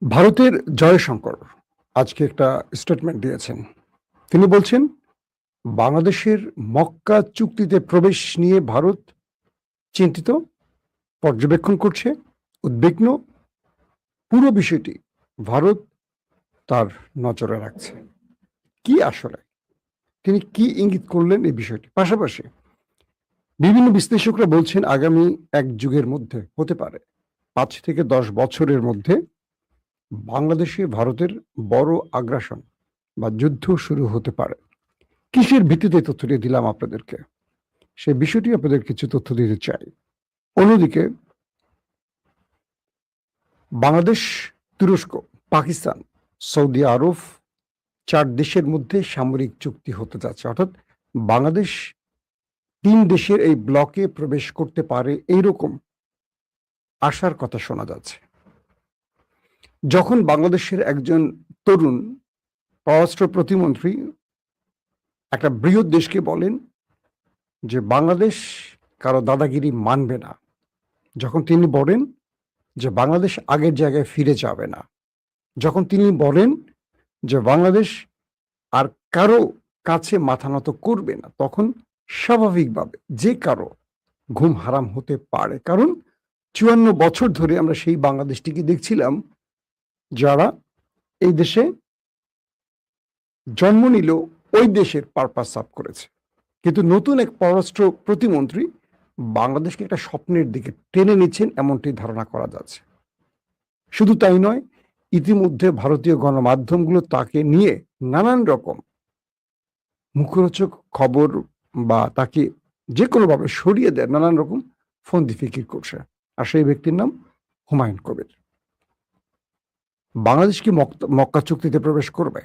ভারতের জয়শঙ্কর আজকে একটা স্টেটমেন্ট দিয়েছেন। তিনি বলছেন, বাংলাদেশের মক্কা চুক্তিতে প্রবেশ নিয়ে ভারত চিন্তিত, পর্যবেক্ষণ করছে, উদ্বিগ্ন। পুরো বিষয়টি ভারত তার নজরে রাখছে। কি আসলে তিনি কি ইঙ্গিত করলেন এই বিষয়টি? পাশাপাশি বিভিন্ন বিশ্লেষকরা বলছেন আগামী এক যুগের মধ্যে হতে পারে ৫ থেকে ১০ বছরের মধ্যে বাংলাদেশে ভারতের বড় আগ্রাসন বা যুদ্ধ শুরু হতে পারে। কিসের ভিত্তিতে তথ্যটি দিলাম আপনাদেরকে? সেই বিষয়টি আপনাদের কিছু তথ্য দিতে চাই। অন্যদিকে বাংলাদেশ, তুরস্ক, পাকিস্তান, সৌদি আরব ৪ দেশের মধ্যে সামরিক চুক্তি হতে যাচ্ছে। অর্থাৎ বাংলাদেশ ৩ দেশের এই ব্লকে প্রবেশ করতে পারে এইরকম আশার কথা শোনা যাচ্ছে। যখন বাংলাদেশের একজন তরুণ পররাষ্ট্র প্রতিমন্ত্রী একটা বৃহৎ দেশকে বলেন যে বাংলাদেশ কারো দাদাগিরি মানবে না, যখন তিনি বলেন যে বাংলাদেশ আগের জায়গায় ফিরে যাবে না, যখন তিনি বলেন যে বাংলাদেশ আর কারো কাছে মাথা নত করবে না, তখন স্বাভাবিকভাবে যে কারো ঘুম হারাম হতে পারে। কারণ ৫৪ বছর ধরে আমরা সেই বাংলাদেশটিকে দেখছিলাম যারা এই দেশে জন্ম নিল ওই দেশের পারপাস সার্ভ করেছে। কিন্তু নতুন এক পররাষ্ট্র প্রতিমন্ত্রী বাংলাদেশকে একটা স্বপ্নের দিকে টেনে নিচ্ছেন এমনটি ধারণা করা যাচ্ছে। শুধু তাই নয়, ইতিমধ্যে ভারতীয় গণমাধ্যমগুলো তাকে নিয়ে নানান রকম মুখরোচক খবর বা তাকে যে কোনোভাবে সরিয়ে দেয় নানান রকম ফন্দি ফিকির করছে। আর সেই ব্যক্তির নাম হুমায়ুন কবির। বাংলাদেশ কি মক্কা চুক্তিতে প্রবেশ করবে?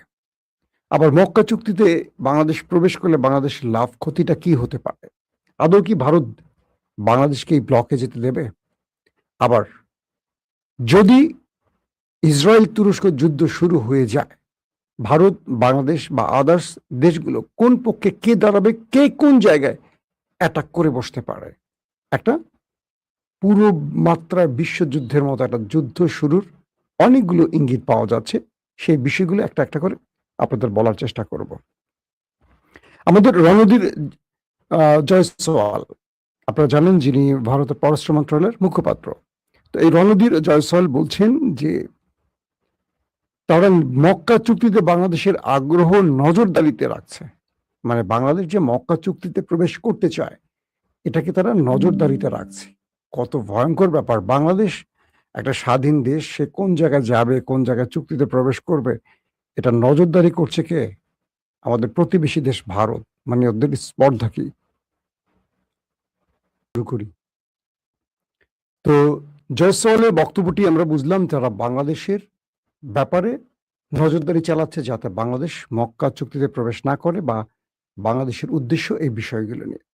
আবার মক্কা চুক্তিতে বাংলাদেশ প্রবেশ করলে বাংলাদেশ লাভ ক্ষতিটা কি হতে পারে? আদৌ কি ভারত বাংলাদেশকে এই ব্লকে যেতে দেবে? আবার যদি ইসরায়েল তুরস্ক যুদ্ধ শুরু হয়ে যায়, ভারত, বাংলাদেশ বা আদার্স দেশগুলো কোন পক্ষে কে দাঁড়াবে, কে কোন জায়গায় অ্যাটাক করে বসতে পারে? একটা পুরো মাত্রায় বিশ্বযুদ্ধের মতো একটা যুদ্ধ শুরুর অনেকগুলো ইঙ্গিত পাওয়া যাচ্ছে। সেই বিষয়গুলো একটা একটা করে আপনাদের বলার চেষ্টা করব। আমাদের রণধীর জয়সওয়াল, আপনারা জানেন, যিনি ভারতের পররাষ্ট্র মন্ত্রণালয়ের মুখপাত্র। তো এই রণধীর জয়সওয়াল বলছেন যে তারা মক্কা চুক্তিতে বাংলাদেশের আগ্রহ নজরদারিতে রাখছে। মানে বাংলাদেশ যে মক্কা চুক্তিতে প্রবেশ করতে চায় এটাকে তারা নজরদারিতে রাখছে। কত ভয়ঙ্কর ব্যাপার! বাংলাদেশ একটা স্বাধীন দেশ, সে কোন জায়গায় যাবে, কোন জায়গায় চুক্তিতে প্রবেশ করবে, এটা নজরদারি করছে কে? আমাদের প্রতিবেশী দেশ ভারত। মানে ওদের স্পর্ধা কি? শুরু করি। তো জয়সওয়ালের বক্তব্যটি আমরা বুঝলাম তারা বাংলাদেশের ব্যাপারে নজরদারি চালাচ্ছে যাতে বাংলাদেশ মক্কা চুক্তিতে প্রবেশ না করে, বা বাংলাদেশের উদ্দেশ্য এই বিষয়গুলো নিয়ে।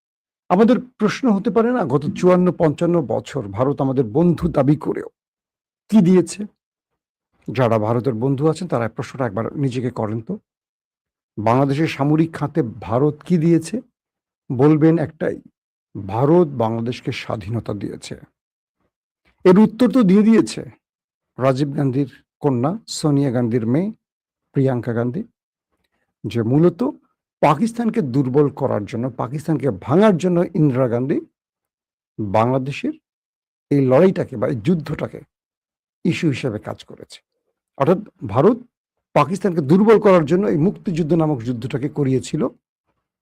আমাদের প্রশ্ন হতে পারে না, গত ৫৪-৫৫ বছর ভারত আমাদের বন্ধু দাবি করেও কি দিয়েছে? যারা ভারতের বন্ধু আছেন তারা প্রশ্নটা একবার নিজেকে করেন তো। বাংলাদেশের সামরিক খাতে ভারত কি দিয়েছে? বলবেন একটাই, ভারত বাংলাদেশকে স্বাধীনতা দিয়েছে। এর উত্তর তো দিয়ে দিয়েছে রাজীব গান্ধীর কন্যা সোনিয়া গান্ধীর মেয়ে প্রিয়াঙ্কা গান্ধী, যে মূলত পাকিস্তানকে দুর্বল করার জন্য, পাকিস্তানকে ভাঙার জন্য ইন্দিরা গান্ধী বাংলাদেশের এই লড়াইটাকে বা এই যুদ্ধটাকে ইস্যু হিসেবে কাজ করেছে। অর্থাৎ ভারত পাকিস্তানকে দুর্বল করার জন্য এই মুক্তিযুদ্ধ নামক যুদ্ধটাকে করিয়েছিল।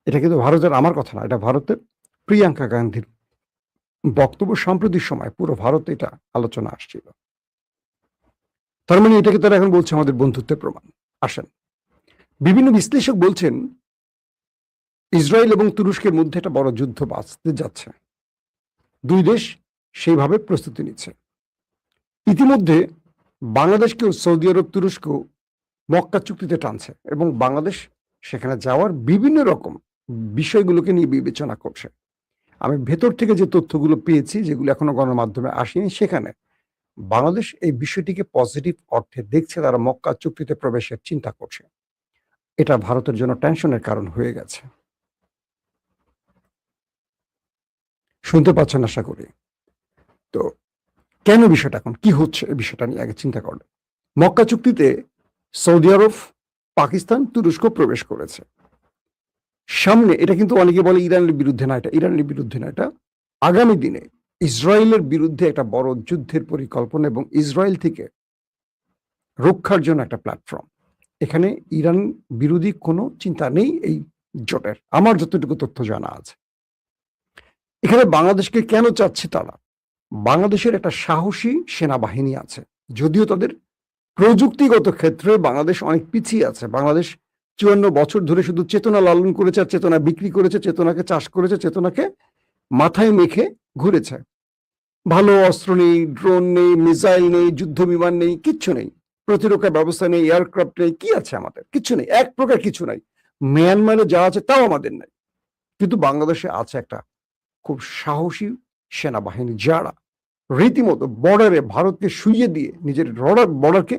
এটা কিন্তু ভারতের আমার কথা না, এটা ভারতের প্রিয়াঙ্কা গান্ধীর বক্তব্য। সাম্প্রতিক সময় পুরো ভারতে এটা আলোচনা আসছিল। তার মানে এটাকে তারা এখন বলছে আমাদের বন্ধুত্বের প্রমাণ। আসেন, বিভিন্ন বিশ্লেষক বলছেন ইসরায়েল এবং তুরস্কের মধ্যে একটা বড় যুদ্ধ বাঁচতে যাচ্ছে। দুই দেশ সেইভাবে প্রস্তুতি নিচ্ছে। ইতিমধ্যে বাংলাদেশকেও সৌদি আরব, তুরস্ক মক্কা চুক্তিতে টানছে এবং বাংলাদেশ সেখানে যাওয়ার বিভিন্ন রকম বিষয়গুলোকে নিয়ে বিবেচনা করছে। আমি ভেতর থেকে যে তথ্যগুলো পেয়েছি, যেগুলো এখনো গণমাধ্যমে আসেনি, সেখানে বাংলাদেশ এই বিষয়টিকে পজিটিভ অর্থে দেখছে, তারা মক্কা চুক্তিতে প্রবেশের চিন্তা করছে। এটা ভারতের জন্য টেনশনের কারণ হয়ে গেছে। শুনতে পাচ্ছেন আশা করি। তো কেন বিষয়টা, এখন কি হচ্ছে এই বিষয়টা নিয়ে আগে চিন্তা করলে। মক্কা চুক্তিতে সৌদি আরব, পাকিস্তান, তুরস্ক প্রবেশ করেছে। সামনে এটা কিন্তু অনেকে বলে ইরানের বিরুদ্ধে না, এটা ইরানের বিরুদ্ধে না, এটা আগামী দিনে ইসরায়েলের বিরুদ্ধে একটা বড় যুদ্ধের পরিকল্পনা এবং ইসরায়েল থেকে রক্ষার জন্য একটা প্ল্যাটফর্ম। এখানে ইরান বিরোধী কোনো চিন্তা নেই এই জোটের, আমার যতটুকু তথ্য জানা আছে। এখানে বাংলাদেশকে কেন চাচ্ছে তারা? বাংলাদেশের একটা সাহসী সেনাবাহিনী আছে, যদিও তাদের প্রযুক্তিগত ক্ষেত্রে বাংলাদেশ অনেক পিছিয়ে আছে। বাংলাদেশ ৫৪ বছর ধরে শুধু চেতনা লালন করেছে, আর চেতনা বিক্রি করেছে, চেতনাকে চাষ করেছে, চেতনাকে মাথায় মেখে ঘুরেছে। ভালো অস্ত্র নেই, ড্রোন নেই, মিসাইল নেই, যুদ্ধ বিমান নেই, কিচ্ছু নেই, প্রতিরক্ষা ব্যবস্থা নেই, এয়ারক্রাফট নেই, কি আছে আমাদের? কিচ্ছু নেই, এক প্রকার কিছু নাই। মিয়ানমারে যা আছে তাও আমাদের নাই। কিন্তু বাংলাদেশে আছে একটা খুব সাহসী সেনাবাহিনী, যারা রীতিমতো বর্ডারে ভারতকে শুইয়ে দিয়ে নিজের বর্ডারকে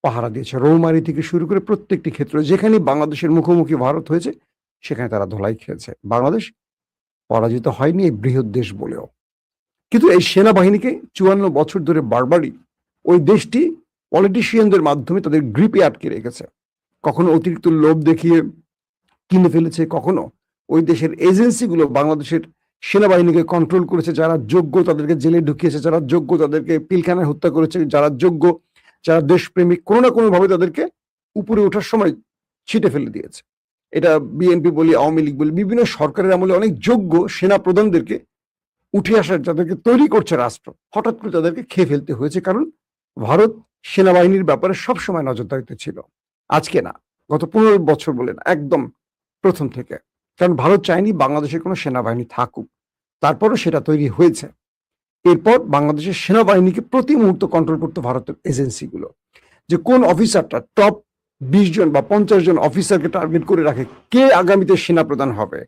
পাহারা দিয়েছে। রৌমারি থেকে শুরু করে প্রত্যেকটি ক্ষেত্রে যেখানে বাংলাদেশের মুখোমুখি ভারত হয়েছে, সেখানে তারা ধোলাই খেয়েছে। বাংলাদেশ পরাজিত হয়নি এই বৃহৎ দেশ বলেও। কিন্তু এই সেনাবাহিনীকে ৫৪ বছর ধরে বারবারই ওই দেশটি পলিটিশিয়ানদের মাধ্যমে তাদের গ্রিপে আটকে রেখেছে। কখনো অতিরিক্ত লোভ দেখিয়ে কিনে ফেলেছে, কখনো ওই দেশের এজেন্সিগুলো বাংলাদেশের সেনাবাহিনীকে কন্ট্রোল করেছে। যারা যোগ্য তাদেরকে জেলে ঢুকিয়েছে, যারা যোগ্য তাদেরকে পিলখানায় হত্যা করেছে, যারা যোগ্য, যারা দেশপ্রেমিক, কোনো না কোনো ভাবে তাদেরকে উপরে ওঠার সময় ছিটে ফেলে দিয়েছে। এটা বিএনপি বলি, আওয়ামী লীগ বলি, বিভিন্ন সরকারের আমলে অনেক যোগ্য সেনা প্রধানদেরকে উঠে আসার, যাদেরকে তৈরি করছে রাষ্ট্র, হঠাৎ করে তাদেরকে খেয়ে ফেলতে হয়েছে। কারণ ভারত সেনাবাহিনীর ব্যাপারে সবসময় নজরদারিতে ছিল, আজকে না, গত ১৫ বছর বলে না, একদম প্রথম থেকে। কারণ ভারত চায়নি বাংলাদেশের কোনো সেনাবাহিনী থাকুক, তারপরও সেটা তৈরি হয়েছে। এরপর বাংলাদেশের সেনাবাহিনীকে প্রতি মুহূর্ত কন্ট্রোল করতো ভারতের এজেন্সিগুলো, যে কোন অফিসারটা টপ ২০ জন বা ৫০ জন অফিসারকে টার্গেট করে রাখে, কে আগামীতে সেনাপ্রধান হবে,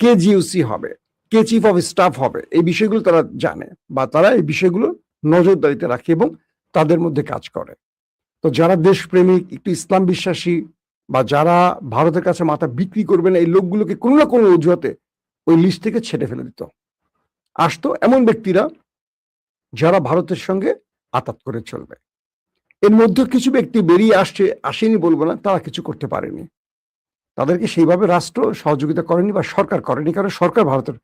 কে জিওসি হবে, কে চিফ অফ স্টাফ হবে, এই বিষয়গুলো তারা জানে, বা তারা এই বিষয়গুলো নজরদারিতে রাখে এবং তাদের মধ্যে কাজ করে। তো যারা দেশপ্রেমিক, একটু ইসলাম বিশ্বাসী, বা যারা ভারতের কাছে মাথা বিক্রি করবে না, এই লোকগুলোকে কোনো না কোনো অজুহাতে ওই লিস্ট থেকে ছেড়ে ফেলে দিত। আসতো এমন ব্যক্তিরা যারা ভারতের সঙ্গে আতাত করে চলবে। এর মধ্যে কিছু ব্যক্তি বেরিয়ে আসেনি বলবো না, তারা কিছু করতে পারেনি। তাদেরকে সেইভাবে রাষ্ট্র সহযোগিতা করেনি বা সরকার করেনি, কারণ সরকার ভারতের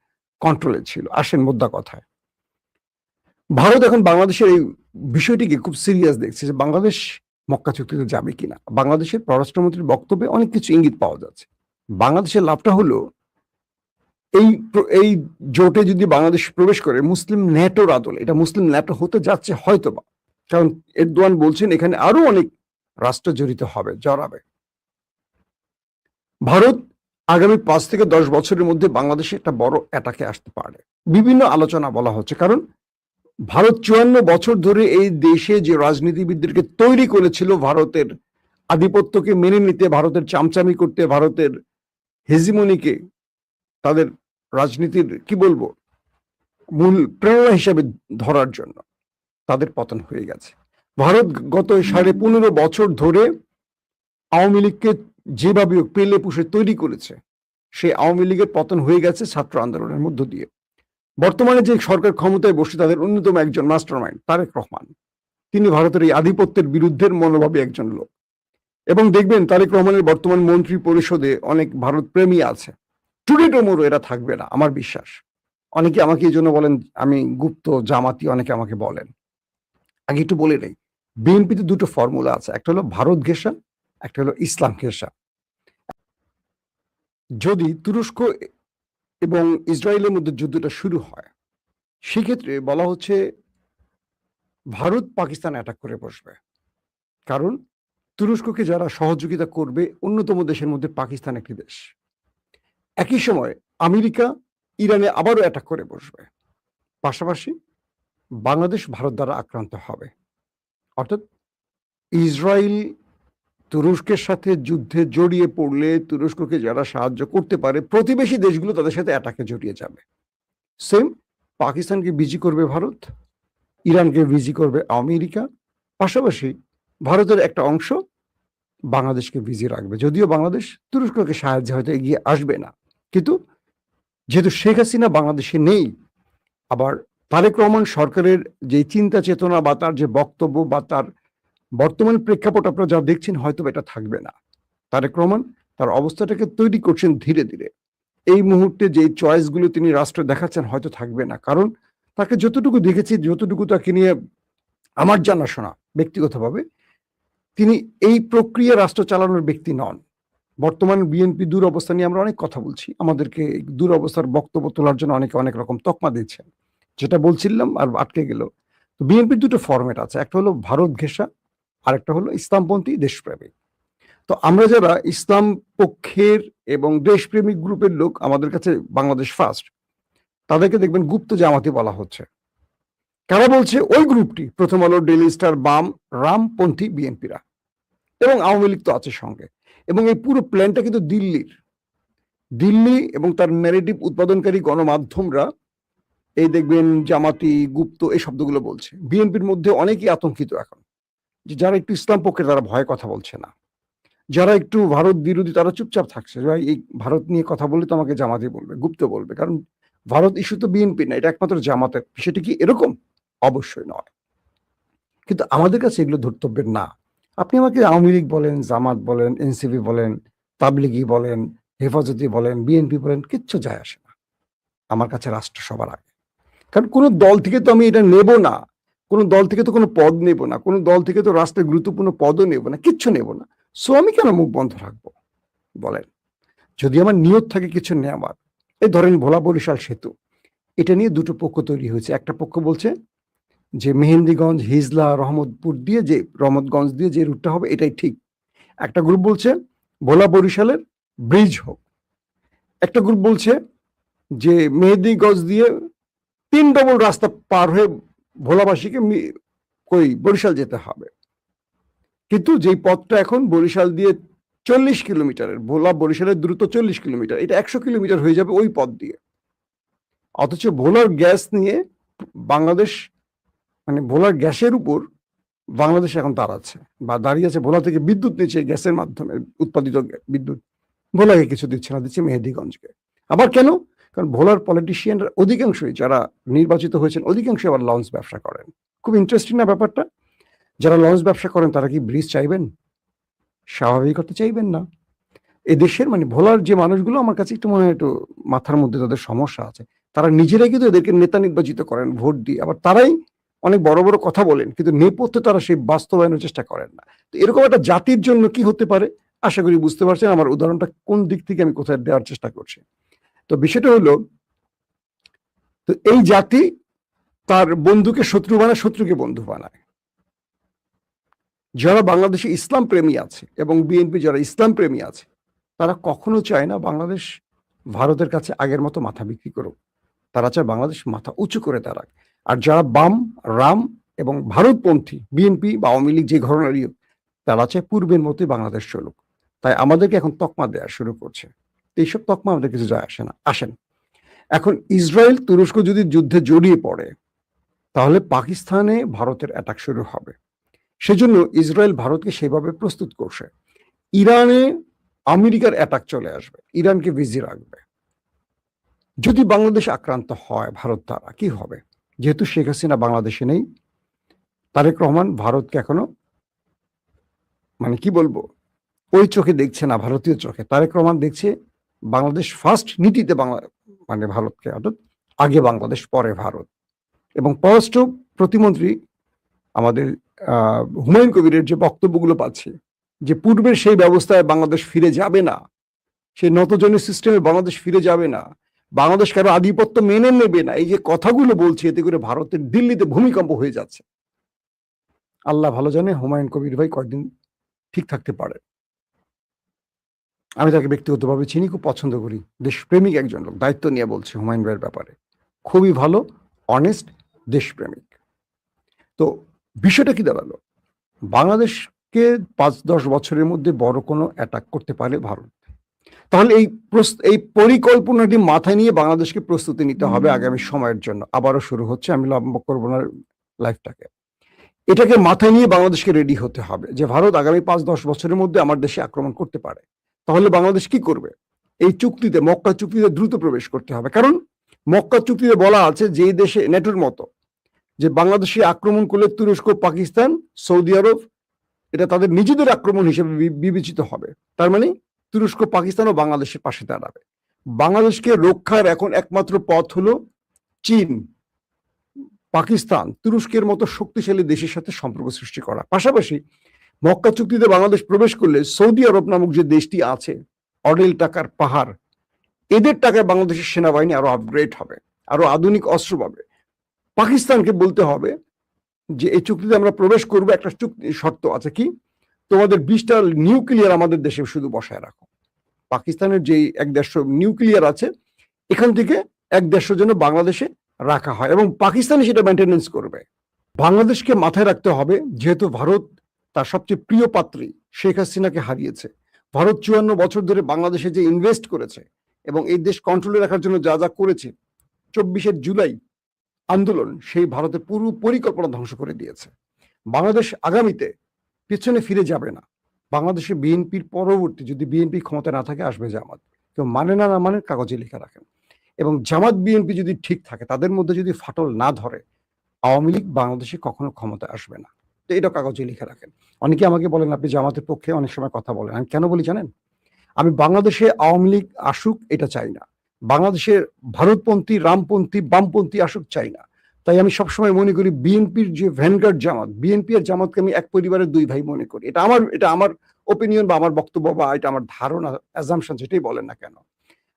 কন্ট্রোলে ছিল। আসেন মোদ্দা কথায়, ভারত এখন বাংলাদেশের এই বিষয়টিকে খুব সিরিয়াস দেখছে, যে বাংলাদেশ মক্কা চুক্তিতে যাবে কিনা। বাংলাদেশের পররাষ্ট্রমন্ত্রীর বক্তব্যে অনেক কিছু ইঙ্গিত পাওয়া যাচ্ছে। বাংলাদেশের লাভটা হলো এই জোটে যদি বাংলাদেশ প্রবেশ করে মুসলিম ন্যাটোর আদলে, এটা মুসলিম ন্যাটো হতে যাচ্ছে হয়তোবা, কারণ এরদোয়ান বলছেন এখানে আরো অনেক রাষ্ট্র জড়িত হবে, জড়াবে। ভারত আগামী ৫ থেকে ১০ বছরের মধ্যে বাংলাদেশে একটা বড় অ্যাটাকে আসতে পারে, বিভিন্ন আলোচনা বলা হচ্ছে। কারণ ভারত ৫৪ বছর ধরে এই দেশে যে রাজনীতিবিদদেরকে তৈরি করেছিল ভারতের আধিপত্যকে মেনে নিতে, ভারতের চামচামি করতে, ভারতের হেজিমনিকে তাদের রাজনীতির কি বলবো মূল প্রেরণা হিসেবে ধরার জন্য, তাদের পতন হয়ে গেছে। ভারত গত ১৫.৫ বছর ধরে আওয়ামী লীগকে যেভাবে পেলে পুষে তৈরি করেছে, সেই আওয়ামী লীগের পতন হয়ে গেছে ছাত্র আন্দোলনের মধ্য দিয়ে। বর্তমানে যে সরকার ক্ষমতায় বসে, তাদের অন্যতম একজন মাস্টারমাইন্ড তারেক রহমান, তিনি ভারতের এই আধিপত্যের বিরুদ্ধের মনোভাবী একজন লোক। এবং দেখবেন তারেক রহমানের বর্তমান মন্ত্রী পরিষদে অনেক ভারত প্রেমী আছে। টুডে টুমোরো এরা থাকবে না, আমার বিশ্বাস। অনেকে আমাকে এই জন্য বলেন আমি গুপ্ত জামাতি, অনেকে আমাকে বলেন। আগে একটু বলে নেই, বিএনপিতে দুটো ফর্মুলা আছে, একটা হলো ভারত ঘেঁষা, একটা হলো ইসলাম ঘেঁষা। যদি তুরস্ক এবং ইসরায়েলের মধ্যে যুদ্ধটা শুরু হয়, সেক্ষেত্রে বলা হচ্ছে ভারত পাকিস্তান অ্যাটাক করে বসবে। কারণ তুরস্ককে যারা সহযোগিতা করবে, অন্যতম দেশের মধ্যে পাকিস্তান একটি দেশ। একই সময় আমেরিকা ইরানে আবারও অ্যাটাক করে বসবে। পাশাপাশি বাংলাদেশ ভারত দ্বারা আক্রান্ত হবে। অর্থাৎ ইসরায়েল তুরস্কের সাথে যুদ্ধে জড়িয়ে পড়লে তুরস্ককে যারা সাহায্য করতে পারে, প্রতিবেশী দেশগুলো তাদের সাথে অ্যাটাকে জড়িয়ে যাবে। সেম পাকিস্তানকে বিজি করবে ভারত, ইরানকে বিজি করবে আমেরিকা, পাশাপাশি ভারতের একটা অংশ বাংলাদেশকে বিজি রাখবে। যদিও বাংলাদেশ তুরস্ককে সাহায্যে হয়তো এগিয়ে আসবে না, কিন্তু যেহেতু শেখ হাসিনা বাংলাদেশে নেই, আবার তারেক রহমান সরকারের যে চিন্তা চেতনা বা তার যে বক্তব্য বা তার বর্তমান প্রেক্ষাপট আপনারা যা দেখছেন হয়তো এটা থাকবে না। তারেক রহমান তার অবস্থাটাকে তৈরি করছেন ধীরে ধীরে। এই মুহূর্তে যে চয়েসগুলো তিনি রাষ্ট্রে দেখাচ্ছেন হয়তো থাকবে না, কারণ তাকে যতটুকু দেখেছি, যতটুকু তাকে নিয়ে আমার জানাশোনা ব্যক্তিগতভাবে, তিনি এই প্রক্রিয়া রাষ্ট্র চালানোর ব্যক্তি নন। বর্তমান বিএনপি দুরবস্থা নিয়ে আমরা অনেক কথা বলছি, আমাদেরকে দুরবস্থার বক্তব্য তোলার জন্য অনেকে অনেক রকম তকমা দিচ্ছেন, যেটা বলছিলাম আর আটকে গেল। তো বিএনপির দুটো ফরম্যাট আছে, একটা হলো ভারত ঘেঁষা, আর একটা হলো ইসলামপন্থী দেশপ্রেমিক। তো আমরা যারা ইসলাম পক্ষের এবং দেশপ্রেমিক গ্রুপের লোক, আমাদের কাছে বাংলাদেশ ফার্স্ট, তাদেরকে দেখবেন গুপ্ত জামাতি বলা হচ্ছে। কারা বলছে? ওই গ্রুপটি, প্রথম আলো, ডেইলি স্টার, বাম, রামপন্থী বিএনপিরা, এবং আওয়ামী লীগ তো আছে সঙ্গে। এবং এই পুরো প্ল্যানটা কিন্তু দিল্লি এবং তার ন্যারেটিভ উৎপাদনকারী গণমাধ্যমরা, এই দেখবেন জামাতি, গুপ্ত, এই শব্দগুলো বলছে। বিএনপির মধ্যে অনেকেই আতঙ্কিত এখন, যে যারা একটু ইসলাম পক্ষের তারা ভয়ে কথা বলছে না, যারা একটু ভারত বিরোধী তারা চুপচাপ থাকছে। এই ভারত নিয়ে কথা বললে তো আমাকে জামাতি বলবে, গুপ্ত বলবে, কারণ ভারত ইস্যু তো বিএনপি না, এটা একমাত্র জামাতের। সেটা কি এরকম? অবশ্যই নয়। কিন্তু আমাদের কাছে এগুলো ধর্তব্যের না। আপনি আমাকে আওয়ামী লীগ বলেন, জামাত বলেন, এনসিপি বলেন, তাবলিগি বলেন, হেফাজতি বলেন, বিএনপি বলেন, কিচ্ছু যায় আসে না। আমার কাছে রাষ্ট্র সবার আগে। কারণ কোনো দল থেকে তো আমি এটা নেব না, কোনো দল থেকে তো কোনো পদ নেব না, কোনো দল থেকে তো রাষ্ট্রের গুরুত্বপূর্ণ পদও নেব না, কিচ্ছু নেব না। সো আমি কেন মুখ বন্ধ রাখবো বলেন? যদি আমার নিয়ত থাকে কিছু নেওয়ার, এই ধরেন ভোলা বরিশাল সেতু, এটা নিয়ে দুটো পক্ষ তৈরি হয়েছে। একটা পক্ষ বলছে যে মেহেন্দিগঞ্জ, হিজলা, রহমতগঞ্জ দিয়ে যে রুটটা হবে এটাই ঠিক। একটা গ্রুপ বলছে ভোলা বরিশালের ব্রিজ হোক। একটা গ্রুপ বলছে যে মেহেন্দিগঞ্জ দিয়ে 3 ডবল রাস্তা পার হয়ে ভোলাবাসীকে বরিশাল যেতে হবে। কিন্তু যেই পথটা এখন বরিশাল দিয়ে 40 কিলোমিটারের, ভোলা বরিশালের দূরত্ব 40 কিলোমিটার, এটা 100 কিলোমিটার হয়ে যাবে ওই পথ দিয়ে। অথচ ভোলার গ্যাস নিয়ে বাংলাদেশ, মানে ভোলার গ্যাসের উপর বাংলাদেশ এখন দাঁড়াচ্ছে বা দাঁড়িয়ে আছে। ভোলা থেকে বিদ্যুৎ নিচ্ছে গ্যাসের মাধ্যমে উৎপাদিত বিদ্যুৎ, ভোলাকে কিছু দিচ্ছে না, দিচ্ছে মেহেদিগঞ্জকে। আবার কেন? কারণ ভোলার পলিটিশিয়ানরা অধিকাংশই, যারা নির্বাচিত হয়েছেন, অধিকাংশই আবার লঞ্চ ব্যবসা করেন। খুব ইন্টারেস্টিং না ব্যাপারটা? যারা লঞ্চ ব্যবসা করেন তারা কি ব্রিজ চাইবেন? স্বাভাবিক হতে চাইবেন না। এদেশের, মানে ভোলার যে মানুষগুলো, আমার কাছে একটু মনে হয় একটু মাথার মধ্যে তাদের সমস্যা আছে। তারা নিজেরাই কিন্তু এদেরকে নেতা নির্বাচিত করেন ভোট দিয়ে, আবার তারাই অনেক বড় বড় কথা বলেন, কিন্তু নেপথ্যে তারা সেই বাস্তবায়নের চেষ্টা করেন না। তো এরকম একটা জাতির জন্য কি হতে পারে, আশা করি বুঝতে পারছেন আমার উদাহরণটা কোন দিক থেকে আমি কোথায় দেওয়ার চেষ্টা করছি। তো বিষয়টা হলো, তো এই জাতি তার বন্ধুকে শত্রু বানায়, শত্রুকে বন্ধু বানায়। যারা বাংলাদেশে ইসলাম প্রেমী আছে এবং বিএনপি যারা ইসলাম প্রেমী আছে, তারা কখনো চায় না বাংলাদেশ ভারতের কাছে আগের মতো মাথা বিক্রি করুক। তারা চায় বাংলাদেশ মাথা উঁচু করে দাঁড়াক। আর যারা বাম, রাম এবং ভারতপন্থী, বিএনপি বা আওয়ামী লীগ যে ঘটনারই, তারা চায় পূর্বের মতোই বাংলাদেশ চলুক। তাই আমাদেরকে এখন তকমা দেওয়া শুরু করছে। এইসব তকমা আমাদের কিছু যায় আসে না। আসেন, এখন ইসরায়েল তুরস্ক যদি যুদ্ধে জড়িয়ে পড়ে, তাহলে পাকিস্তানে ভারতের অ্যাটাক শুরু হবে। সেজন্য ইসরায়েল ভারতকে সেভাবে প্রস্তুত করছে। ইরানে আমেরিকার অ্যাটাক চলে আসবে, ইরানকে বিজি রাখবে। যদি বাংলাদেশ আক্রান্ত হয় ভারত দ্বারা, কি হবে? যেহেতু শেখ হাসিনা বাংলাদেশে নেই, তারেক রহমান ভারতকে এখনো, মানে কি বলবো, ওই চোখে দেখছে না, ভারতীয় চোখে। তারেক রহমান দেখছে বাংলাদেশ ফার্স্ট নীতিতে, মানে ভারতকে, অর্থাৎ আগে বাংলাদেশ পরে ভারত। এবং পররাষ্ট্র প্রতিমন্ত্রী আমাদের হুমায়ুন কবিরের যে বক্তব্যগুলো পাচ্ছি, যে পূর্বের সেই ব্যবস্থায় বাংলাদেশ ফিরে যাবে না, সেই নতজনের সিস্টেমে বাংলাদেশ ফিরে যাবে না, বাংলাদেশ কারো আধিপত্য মেনে নেবে না, এই যে কথাগুলো বলছে, এতে করে ভারতের দিল্লিতে ভূমিকম্প হয়ে যাচ্ছে। আল্লাহ ভালো জানে হুমায়ুন কবির ভাই কয়েকদিন ঠিক থাকতে পারে। আমি তাকে ব্যক্তিগতভাবে চিনি, খুব পছন্দ করি, দেশপ্রেমিক একজন লোক। দায়িত্ব নিয়ে বলছে হুমায়ুন ভাইয়ের ব্যাপারে, খুবই ভালো, অনেস্ট, দেশপ্রেমিক। তো বিষয়টা কি দাঁড়ালো? বাংলাদেশকে 5-10 বছরের মধ্যে বড় কোনো অ্যাটাক করতে পারে ভারত। তাহলে এই পরিকল্পনাটি মাথায় নিয়ে বাংলাদেশকে প্রস্তুতি নিতে হবে আগামী সময়ের জন্য। আবারও শুরু হচ্ছে, আমি লম্বা করবো না লাইফটাকে। এটাকে মাথায় নিয়ে বাংলাদেশকে রেডি হতে হবে যে ভারত আগামী 5-10 বছরের মধ্যে আমার দেশে আক্রমণ করতে পারে। তাহলে বাংলাদেশ কি করবে? এই চুক্তিতে, মক্কা চুক্তিতে দ্রুত প্রবেশ করতে হবে। কারণ মক্কা চুক্তিতে বলা আছে যে এই দেশে নেটোর মতো, যে বাংলাদেশে আক্রমণ করলে তুরস্ক, পাকিস্তান, সৌদি আরব এটা তাদের নিজেদের আক্রমণ হিসেবে বিবেচিত হবে। তার মানে তুরস্ক, পাকিস্তান ও বাংলাদেশের পাশে দাঁড়াবে। বাংলাদেশকে রক্ষার এখন একমাত্র পথ হলো চীন, পাকিস্তান, তুরস্কের মতো শক্তিশালী দেশের সাথে সম্পর্ক সৃষ্টি করা। পাশাপাশি মক্কা চুক্তিতে বাংলাদেশ প্রবেশ করলে সৌদি আরব নামক যে দেশটি আছে, অডেল টাকার পাহাড়, এদের টাকায় বাংলাদেশের সেনাবাহিনী আরো আপগ্রেড হবে, আরো আধুনিক অস্ত্র পাবে। পাকিস্তানকে বলতে হবে যে এই চুক্তিতে আমরা প্রবেশ করবো, একটা চুক্তি শর্ত আছে, কি তোমাদের 20টা নিউক্লিয়ার আমাদের দেশে শুধু বসায় রাখো। পাকিস্তানের যে 150 নিউক্লিয়ার আছে, এখান থেকে 150 জন্য বাংলাদেশে রাখা হয় এবং পাকিস্তানি সেটা মেনটেনেন্স করবে। বাংলাদেশকে মাথায় রাখতে হবে, যেহেতু ভারত তার সবচেয়ে প্রিয় পাত্রী শেখ হাসিনাকে হারিয়েছে, ভারত 54 বছর ধরে বাংলাদেশে যে ইনভেস্ট করেছে এবং এই দেশ কন্ট্রোলে রাখার জন্য যা যা করেছে, 24শে জুলাই আন্দোলন সেই ভারতের পুরো পরিকল্পনা ধ্বংস করে দিয়েছে। বাংলাদেশ আগামীতে পেছনে ফিরে যাবে না। বাংলাদেশে বিএনপির পরবর্তী যদি বিএনপি ক্ষমতা না থাকে, আসবে জামাত। কেউ মানে না মানে কাগজে লিখে রাখেন। এবং জামাত বিএনপি যদি ঠিক থাকে, তাদের মধ্যে যদি ফাটল না ধরে, আওয়ামী লীগ বাংলাদেশে কখনো ক্ষমতা আসবে না। তো এটা কাগজে লিখে রাখেন। অনেকে আমাকে বলেন আপনি জামাতের পক্ষে অনেক সময় কথা বলেন। আমি কেন বলি জানেন? আমি বাংলাদেশে আওয়ামী লীগ আসুক এটা চাই না, বাংলাদেশের ভারতপন্থী, রামপন্থী, বামপন্থী আসুক চাই না। তাই আমি সবসময় মনে করি বিএনপির যে ভ্যানগার্ড জামাত, বিএনপি আর জামাতকে আমি এক পরিবারের দুই ভাই মনে করি। এটা আমার ওপিনিয়ন বা আমার বক্তব্য বা এটা আমার ধারণা, অ্যাজাম্পশন, যেটাই বলেন না কেন।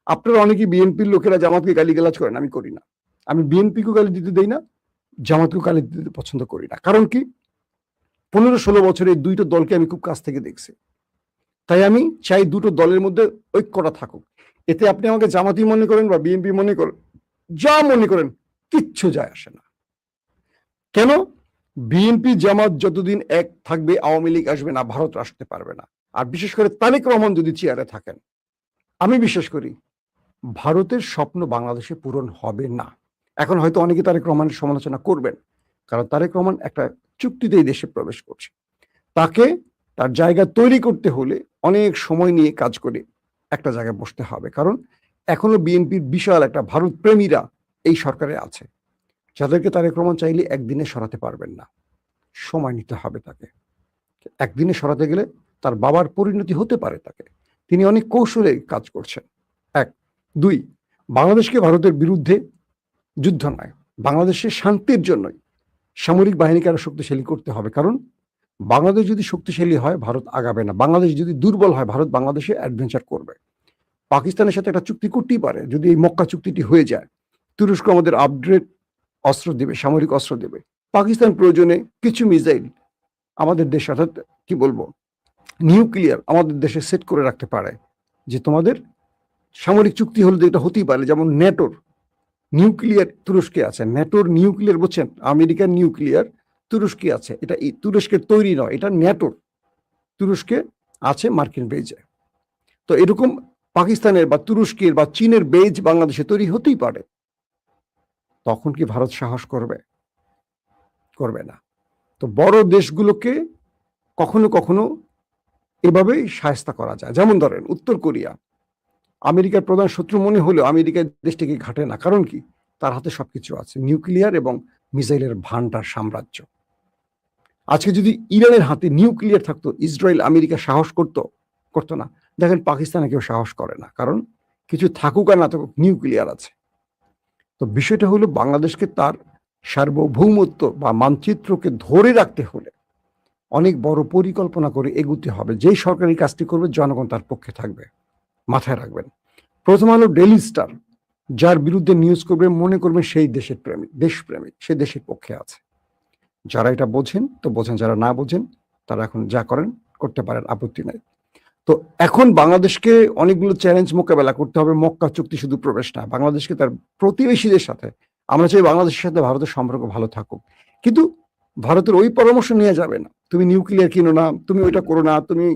আপনারা অনেকেই বিএনপির লোকেরা জামাতকে গালিগালাজ করেন, আমি করি না। আমি বিএনপিকেও গালি দিতে দেই না, জামাতকেও গালি দিতে পছন্দ করি না। কারণ কি, 15-16 বছরে এই দুইটা দলকে আমি খুব কাছ থেকে দেখছি। তাই আমি চাই দুটো দলের মধ্যে ঐক্যটা থাকুক। এতে আপনি আমাকে জামাতি মনে করেন বা বিএনপি মনে করেন, যা মনে করেন, কিচ্ছু যায় আসে না। কেন? বিএনপি জামাত যতদিন এক থাকবে, আওয়ামী লীগ আসবে না, ভারত আসতে পারবে না। আর বিশেষ করে তারেক রহমান যদি চেয়ারে থাকেন, আমি বিশ্বাস করি ভারতের স্বপ্ন বাংলাদেশে পূরণ হবে না। এখন হয়তো অনেকে তারেক রহমানের সমালোচনা করবেন, কারণ তারেক রহমান একটা চুক্তিতেই দেশে প্রবেশ করছে। তাকে তার জায়গা তৈরি করতে হলে অনেক সময় নিয়ে কাজ করে একটা জায়গায় বসতে হবে। কারণ এখনো বিএনপির বিশাল একটা ভারত প্রেমীরা এই সরকারে আছে, যাদেরকে তারেক রহমান চাইলে একদিনে সরাতে পারবেন না, সময় নিতে হবে তাকে। একদিনে সরাতে গেলে তার বাবার পরিণতি হতে পারে তাকে। তিনি অনেক কৌশলে কাজ করছেন। 1, 2, বাংলাদেশকে ভারতের বিরুদ্ধে যুদ্ধ নয়, বাংলাদেশের শান্তির জন্যই সামরিক বাহিনীকে আরো শক্তিশালী করতে হবে। কারণ বাংলাদেশ যদি শক্তিশালী হয়, ভারত আগাবে না। বাংলাদেশ যদি দুর্বল হয়, ভারত বাংলাদেশে অ্যাডভেঞ্চার করবে। পাকিস্তানের সাথে একটা চুক্তি করতেই পারে, যদি এই মক্কা চুক্তিটি হয়ে যায়। তুরস্ক আমাদের আপগ্রেড অস্ত্র দেবে, সামরিক অস্ত্র দেবে। পাকিস্তান প্রয়োজনে কিছু মিসাইল আমাদের দেশ, অর্থাৎ কি বলবো, নিউক্লিয়ার আমাদের দেশে সেট করে রাখতে পারে, যে তোমাদের সামরিক চুক্তি হলে এটা হতেই পারে। যেমন ন্যাটোর নিউক্লিয়ার তুরস্কে আছে, ন্যাটোর নিউক্লিয়ার, বুঝছেন, আমেরিকার নিউক্লিয়ার তুরস্কে আছে। এটা তুরস্কের তৈরি নয়, এটা ন্যাটোর তুরস্কে আছে মার্কিন বেজে। তো এরকম পাকিস্তানের বা তুরস্কের বা চীনের বেজ বাংলাদেশে তৈরি হতেই পারে। তখন কি ভারত সাহস করবে? করবে না। তো বড় দেশগুলোকে কখনো কখনো এভাবেই শায়েস্তা করা যায়। যেমন ধরেন উত্তর কোরিয়া, আমেরিকার প্রধান শত্রু মনে হলেও আমেরিকার দেশটিকে ঘাটে না। কারণ কি, তার হাতে সবকিছু আছে, নিউক্লিয়ার এবং মিসাইলের ভান্ডার সাম্রাজ্য। আজকে যদি ইরানের হাতে নিউক্লিয়ার থাকতো, ইসরায়েল আমেরিকা সাহস করতো না। দেখেন পাকিস্তানে কেউ সাহস করে না, কারণ কিছু থাকুক আর না থাকুক, নিউক্লিয়ার আছে। তো বিষয়টা হলো বাংলাদেশকে তার সার্বভৌমত্ব বা মানচিত্রকে ধরে রাখতে হলে অনেক বড় পরিকল্পনা করে এগুতে হবে। যেই সরকারি কাজটি করবে, জনগণ তার পক্ষে থাকবে, মাথায় রাখবেন। প্রথম আলো ডেইলি স্টার যার বিরুদ্ধে নিউজ করবে, মনে করবেন সেই দেশের প্রেমিক, দেশপ্রেমিক, সে দেশের পক্ষে আছে। যারা এটা বোঝেন তো বোঝেন, যারা না বোঝেন তারা এখন যা করেন করতে পারেন, আপত্তি নাই। তো এখন বাংলাদেশকে অনেকগুলো চ্যালেঞ্জ মোকাবেলা করতে হবে। মক্কা চুক্তি শুধু প্রবেশ না, বাংলাদেশকে তার প্রতিবেশীদের সাথে, আমরা চাই বাংলাদেশের সাথে ভারতের সম্পর্ক ভালো থাকুক, কিন্তু ভারতের ওই পরামর্শ নিয়ে যাবে না, তুমি নিউক্লিয়ার কিনো না, তুমি ওইটা করো না, তুমি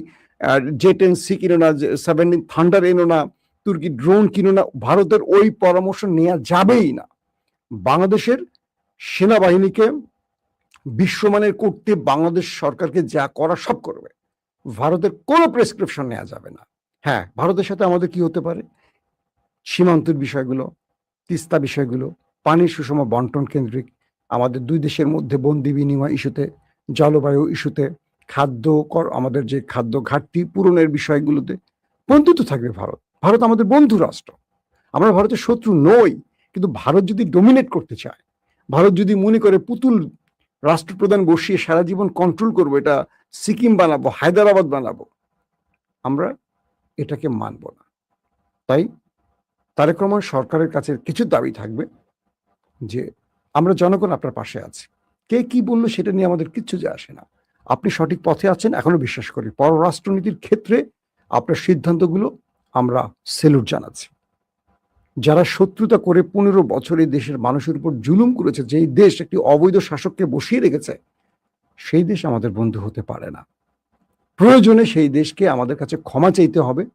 J-10C কিনো না, 17 থান্ডার এনো না, তুর্কি ড্রোন কিনো না। ভারতের ওই পরামর্শ নেওয়া যাবেই না। বাংলাদেশের সেনাবাহিনীকে বিশ্বমানের করতে বাংলাদেশ সরকারকে যা করা সব করবে। ভারতের কোনো প্রেসক্রিপশন নেওয়া যাবে না। হ্যাঁ, ভারতের সাথে আমাদের কি হতে পারে, সীমান্তের বিষয়গুলো, তিস্তা বিষয়গুলো, পানির সুষম বন্টন কেন্দ্রিক, আমাদের দুই দেশের মধ্যে বন্দি বিনিময় ইস্যুতে, জলবায়ু ইস্যুতে, আমাদের যে খাদ্য ঘাটতি পূরণের বিষয়গুলোতে বন্ধুত্ব থাকবে ভারত। ভারত আমাদের বন্ধু রাষ্ট্র। আমরা ভারতের শত্রু নই। কিন্তু ভারত যদি ডমিনেট করতে চায়, ভারত যদি মনে করে পুতুল রাষ্ট্রপ্রধান বসিয়ে সারা জীবন কন্ট্রোল করবো, এটা সিকিম বানাবো, হায়দ্রাবাদ বানাবো, আমরা এটাকে মানব না। তাই তারেক রহমান সরকারের কাছে কিছু দাবি থাকবে যে আমরা জনগণ আপনার পাশে আছি। কে কি বললো সেটা নিয়ে আমাদের কিচ্ছু যায় আসে না। আপনি সঠিক পথে আছেন এখনো বিশ্বাস করি। পররাষ্ট্রনীতির ক্ষেত্রে আপনার সিদ্ধান্তগুলো আমরা সেলুট জানাচ্ছি। যারা শত্রুতা করে 15 বছর এই দেশের মানুষের উপর জুলুম করেছে, যেই দেশ একটি অবৈধ শাসককে বসিয়ে রেখেছে, সেই দেশ আমাদের বন্ধু হতে পারে না। প্রয়োজনে সেই দেশকে আমাদের কাছে ক্ষমা চাইতে হবে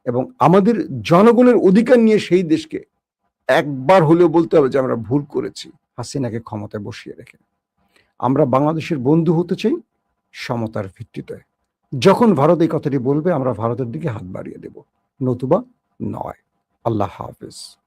এবং আমাদের জনগণের অধিকার নিয়ে সেই দেশকে একবার হলেও বলতে হবে যে আমরা ভুল করেছি হাসিনাকে ক্ষমতায় বসিয়ে রেখে। আমরা বাংলাদেশের বন্ধু হতে চাই সমতার ভিত্তিতে। যখন ভারত এই কথাটি বলবে আমরা ভারতের দিকে হাত বাড়িয়ে দেব, নতুবা নয়। আল্লাহ হাফেজ।